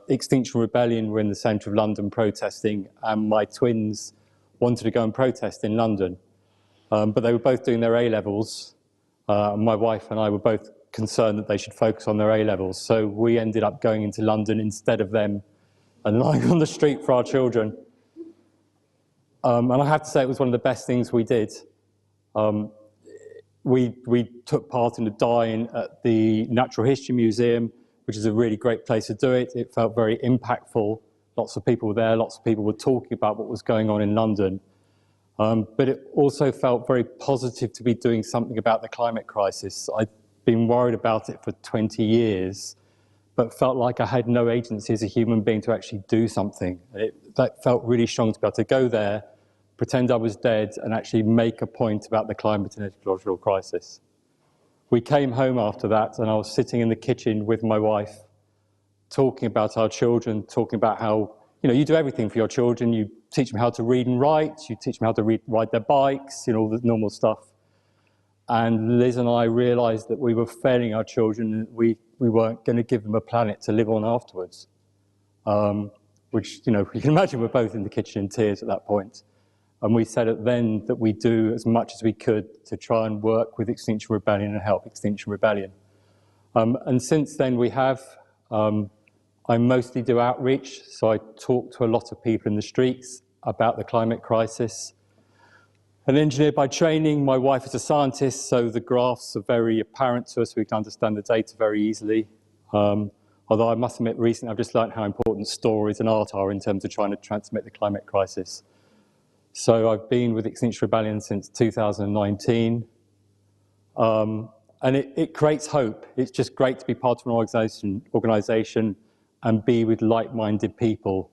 Extinction Rebellion were in the centre of London protesting, and my twins wanted to go and protest in London. But they were both doing their A-levels. My wife and I were both concerned that they should focus on their A-levels. So we ended up going into London instead of them and lying on the street for our children. And I have to say it was one of the best things we did. We took part in the die-in at the Natural History Museum, which is a really great place to do it. It felt very impactful. Lots of people were there, lots of people were talking about what was going on in London. But it also felt very positive to be doing something about the climate crisis. I'd been worried about it for 20 years, but felt like I had no agency as a human being to actually do something. That felt really strong to be able to go there, pretend I was dead, and actually make a point about the climate and ecological crisis. We came home after that, and I was sitting in the kitchen with my wife, talking about our children, talking about how, you do everything for your children. You teach them how to read and write, you teach them how to ride their bikes, all the normal stuff. And Liz and I realised that we were failing our children, and we weren't going to give them a planet to live on afterwards. Which, you can imagine we're both in the kitchen in tears at that point. And we said then that we'd do as much as we could to try and work with Extinction Rebellion and help Extinction Rebellion. And since then we have, I mostly do outreach, so I talk to a lot of people in the streets about the climate crisis. An engineer by training, my wife is a scientist, so the graphs are very apparent to us, we can understand the data very easily. Although I must admit, recently I've just learned how important stories and art are in terms of trying to transmit the climate crisis. So I've been with Extinction Rebellion since 2019, and it creates hope. It's just great to be part of an organisation and be with like-minded people.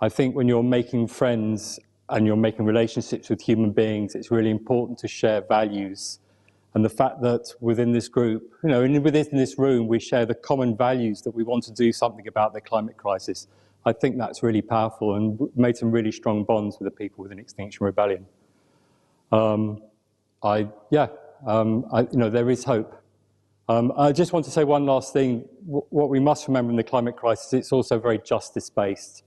I think when you're making friends and you're making relationships with human beings, it's really important to share values. And the fact that within this group, within this room, we share the common values that we want to do something about the climate crisis. I think that's really powerful and made some really strong bonds with the people within Extinction Rebellion. There is hope. I just want to say one last thing. What we must remember in the climate crisis, it's also very justice-based.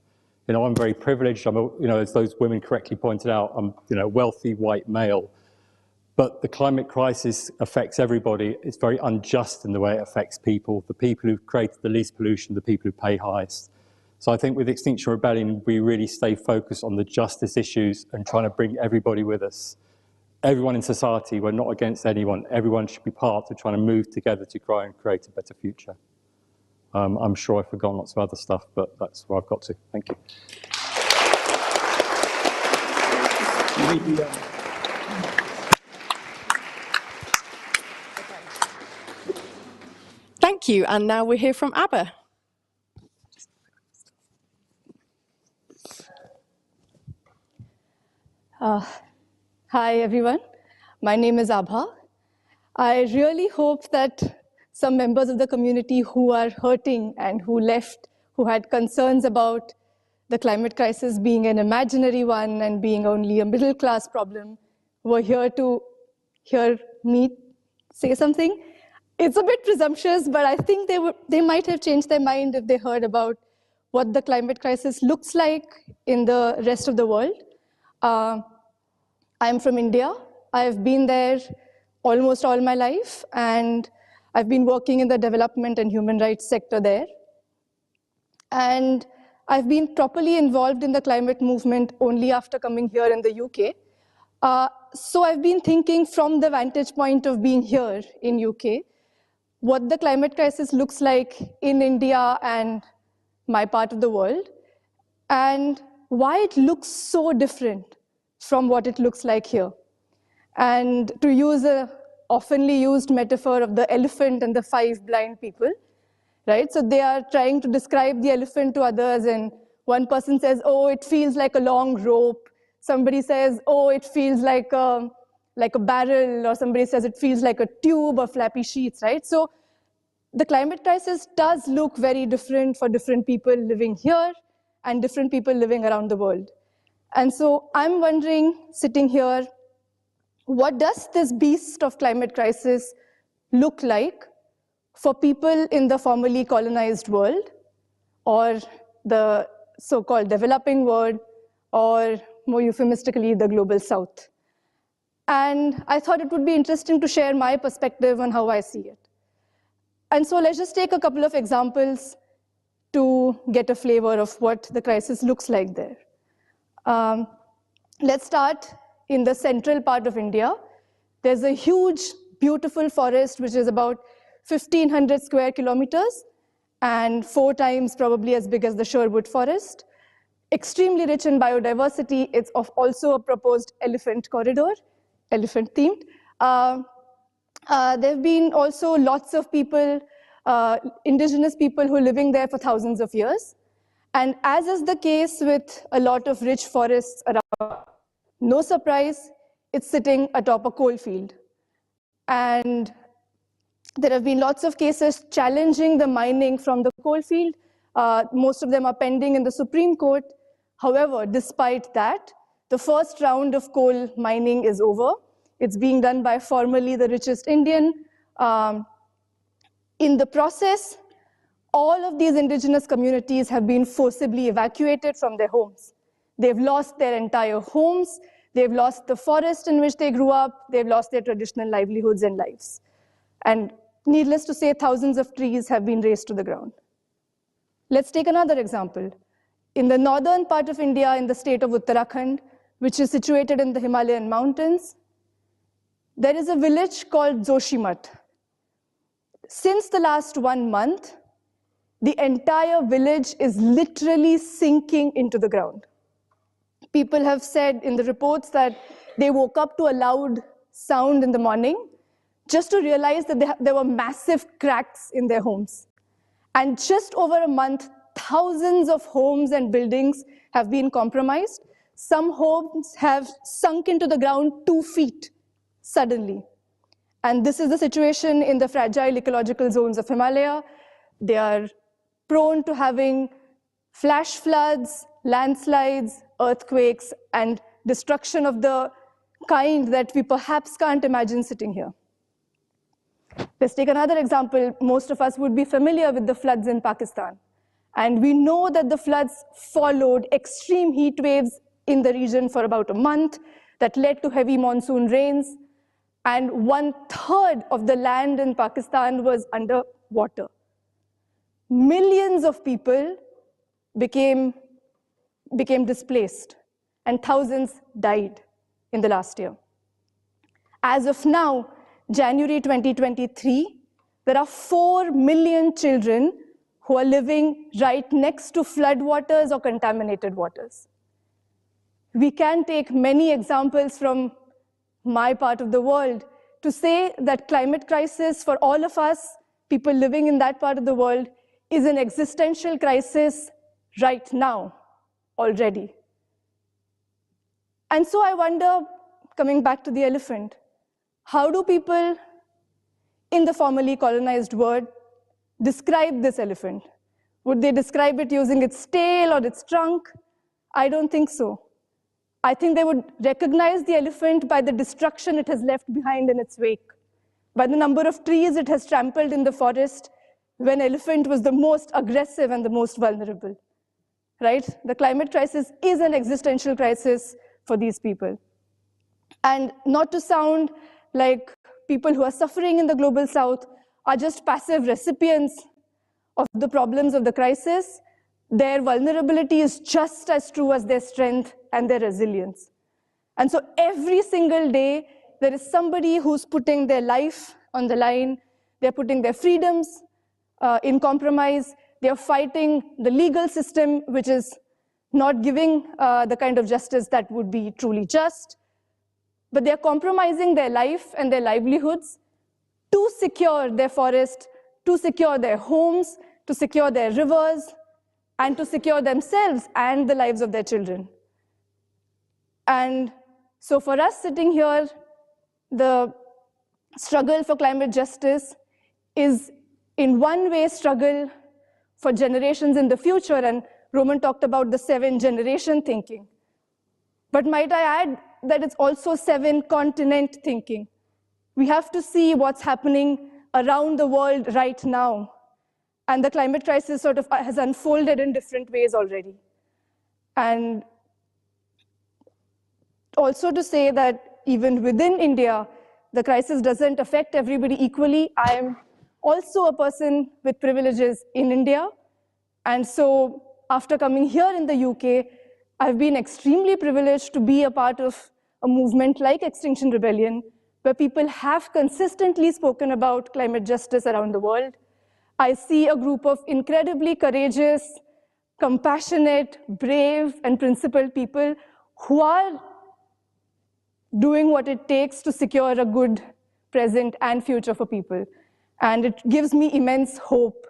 I'm very privileged. As those women correctly pointed out, I'm a wealthy white male. But the climate crisis affects everybody. It's very unjust in the way it affects people, the people who've created the least pollution, the people who pay highest. So I think with Extinction Rebellion, we really stay focused on the justice issues and trying to bring everybody with us. Everyone in society, we're not against anyone. Everyone should be part of trying to move together to try and create a better future. I'm sure I've forgotten lots of other stuff, but that's where I've got to. Thank you.
Thank you, and now we'll hear from Abba.
Hi, everyone. My name is Abha. I really hope that some members of the community who are hurting and who left, who had concerns about the climate crisis being an imaginary one and being only a middle-class problem, were here to hear me say something. It's a bit presumptuous, but I think they might have changed their mind if they heard about what the climate crisis looks like in the rest of the world. I'm from India. I've been there almost all my life, and I've been working in the development and human rights sector there. And I've been properly involved in the climate movement only after coming here in the UK. So I've been thinking from the vantage point of being here in UK, what the climate crisis looks like in India and my part of the world, and why it looks so different from what it looks like here. And to use a oftenly used metaphor of the elephant and the 5 blind people, right? So they are trying to describe the elephant to others, and one person says, oh, it feels like a long rope. Somebody says, oh, it feels like a barrel, or somebody says it feels like a tube or flappy sheets, right? So the climate crisis does look very different for different people living here and different people living around the world. And so I'm wondering, sitting here, what does this beast of climate crisis look like for people in the formerly colonized world, or the so-called developing world, or more euphemistically, the global south? And I thought it would be interesting to share my perspective on how I see it. And so let's just take a couple of examples to get a flavor of what the crisis looks like there. Let's start in the central part of India. There's a huge, beautiful forest, which is about 1,500 square kilometers, and 4 times probably as big as the Sherwood forest. Extremely rich in biodiversity. It's also a proposed elephant corridor, elephant themed. There have been also lots of people, indigenous people who are living there for thousands of years. And as is the case with a lot of rich forests around, no surprise, it's sitting atop a coal field. And there have been lots of cases challenging the mining from the coal field. Most of them are pending in the Supreme Court. However, despite that, the first round of coal mining is over. It's being done by formerly the richest Indian. In the process, all of these indigenous communities have been forcibly evacuated from their homes. They've lost their entire homes. They've lost the forest in which they grew up. They've lost their traditional livelihoods and lives. And needless to say, thousands of trees have been razed to the ground. Let's take another example. In the northern part of India, in the state of Uttarakhand, which is situated in the Himalayan mountains, there is a village called Joshimath. Since the last 1 month, the entire village is literally sinking into the ground. People have said in the reports that they woke up to a loud sound in the morning just to realize that there were massive cracks in their homes. And just over a month, thousands of homes and buildings have been compromised. Some homes have sunk into the ground 2 feet suddenly. And this is the situation in the fragile ecological zones of Himalaya. They are prone to having flash floods, landslides, earthquakes, and destruction of the kind that we perhaps can't imagine sitting here. Let's take another example. Most of us would be familiar with the floods in Pakistan. And we know that the floods followed extreme heat waves in the region for about a month that led to heavy monsoon rains. and 1/3 of the land in Pakistan was underwater. Millions of people became displaced, and thousands died in the last year. As of now, January 2023, there are 4 million children who are living right next to floodwaters or contaminated waters. We can take many examples from my part of the world to say that climate crisis for all of us, people living in that part of the world, is an existential crisis right now, already. And so I wonder, coming back to the elephant, how do people in the formerly colonized world describe this elephant? Would they describe it using its tail or its trunk? I don't think so. I think they would recognize the elephant by the destruction it has left behind in its wake, by the number of trees it has trampled in the forest when elephant was the most aggressive and the most vulnerable, right? The climate crisis is an existential crisis for these people. And not to sound like people who are suffering in the global south are just passive recipients of the problems of the crisis, their vulnerability is just as true as their strength and their resilience. And so every single day, there is somebody who's putting their life on the line, they're putting their freedoms in compromise, they're fighting the legal system, which is not giving the kind of justice that would be truly just, but they're compromising their life and their livelihoods to secure their forest, to secure their homes, to secure their rivers, and to secure themselves and the lives of their children. And so for us sitting here, the struggle for climate justice is in one way struggle for generations in the future, and Roman talked about the 7-generation thinking. But might I add that it's also 7-continent thinking. We have to see what's happening around the world right now. And the climate crisis sort of has unfolded in different ways already. And also to say that even within India, the crisis doesn't affect everybody equally. I am also a person with privileges in India. And so after coming here in the UK, I've been extremely privileged to be a part of a movement like Extinction Rebellion, where people have consistently spoken about climate justice around the world. I see a group of incredibly courageous, compassionate, brave, and principled people who are doing what it takes to secure a good present and future for people. And it gives me immense hope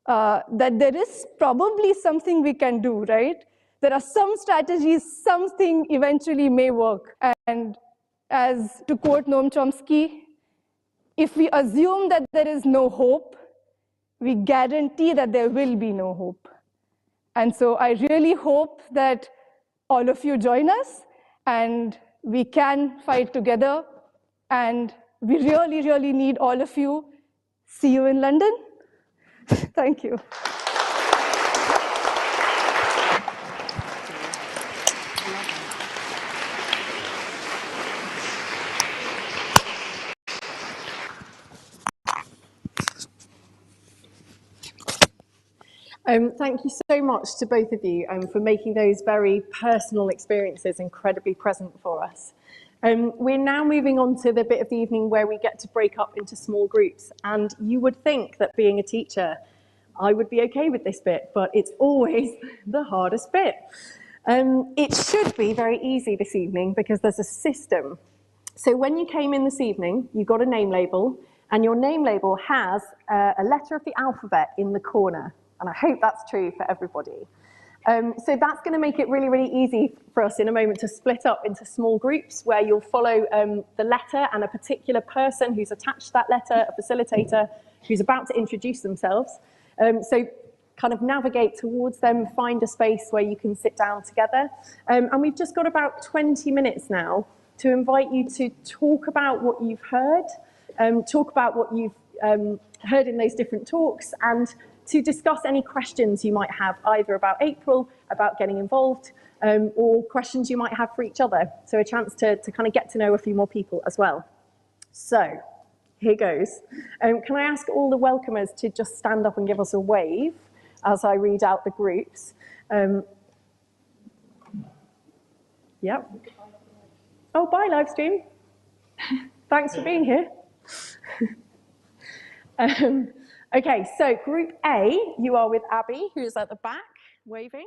that there is probably something we can do, right? There are some strategies, something eventually may work. And as to quote Noam Chomsky, if we assume that there is no hope, we guarantee that there will be no hope. And so I really hope that all of you join us and we can fight together. And we really, really need all of you. See you in London. Thank you.
Thank you so much to both of you for making those very personal experiences incredibly present for us. We're now moving on to the bit of the evening where we get to break up into small groups. And you would think that being a teacher, I would be okay with this bit, but it's always the hardest bit. It should be very easy this evening because there's a system. So when you came in this evening, you got a name label, and your name label has a letter of the alphabet in the corner. And I hope that's true for everybody. So that's going to make it really, really easy for us in a moment to split up into small groups where you'll follow the letter and a particular person who's attached to that letter, a facilitator who's about to introduce themselves. So kind of navigate towards them, find a space where you can sit down together. And we've just got about 20 minutes now to invite you to talk about what you've heard, talk about what you've heard in those different talks, and to discuss any questions you might have either about April, about getting involved, or questions you might have for each other. So a chance to kind of get to know a few more people as well. So, here goes. Can I ask all the welcomers to just stand up and give us a wave as I read out the groups? Yep. Oh, bye, live stream. Thanks for being here. Okay, so group A, you are with Abby, who's at the back, waving.